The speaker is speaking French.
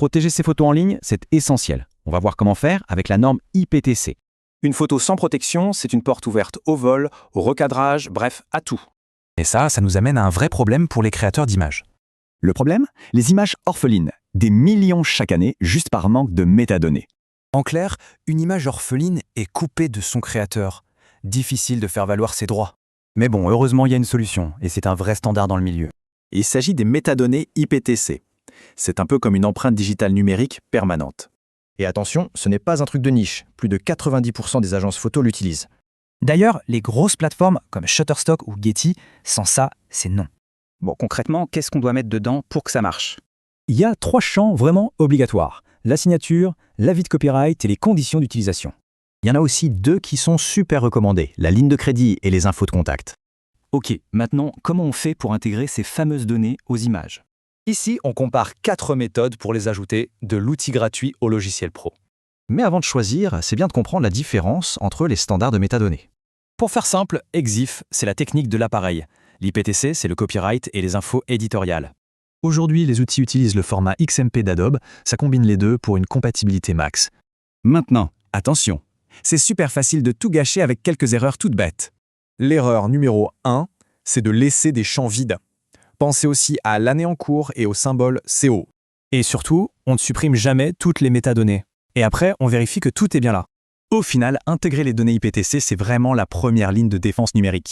Protéger ses photos en ligne, c'est essentiel. On va voir comment faire avec la norme IPTC. Une photo sans protection, c'est une porte ouverte au vol, au recadrage, bref, à tout. Et ça nous amène à un vrai problème pour les créateurs d'images. Le problème? Les images orphelines, des millions chaque année, juste par manque de métadonnées. En clair, une image orpheline est coupée de son créateur. Difficile de faire valoir ses droits. Mais bon, heureusement, il y a une solution, et c'est un vrai standard dans le milieu. Il s'agit des métadonnées IPTC. C'est un peu comme une empreinte digitale numérique permanente. Et attention, ce n'est pas un truc de niche. Plus de 90% des agences photo l'utilisent. D'ailleurs, les grosses plateformes comme Shutterstock ou Getty, sans ça, c'est non. Bon, concrètement, qu'est-ce qu'on doit mettre dedans pour que ça marche? Il y a 3 champs vraiment obligatoires. La signature, l'avis de copyright et les conditions d'utilisation. Il y en a aussi 2 qui sont super recommandés, la ligne de crédit et les infos de contact. Ok, maintenant, comment on fait pour intégrer ces fameuses données aux images? Ici, on compare 4 méthodes pour les ajouter, de l'outil gratuit au logiciel pro. Mais avant de choisir, c'est bien de comprendre la différence entre les standards de métadonnées. Pour faire simple, EXIF, c'est la technique de l'appareil. L'IPTC, c'est le copyright et les infos éditoriales. Aujourd'hui, les outils utilisent le format XMP d'Adobe, ça combine les deux pour une compatibilité max. Maintenant, attention, c'est super facile de tout gâcher avec quelques erreurs toutes bêtes. L'erreur numéro 1, c'est de laisser des champs vides. Pensez aussi à l'année en cours et au symbole CO. Et surtout, on ne supprime jamais toutes les métadonnées. Et après, on vérifie que tout est bien là. Au final, intégrer les données IPTC, c'est vraiment la première ligne de défense numérique.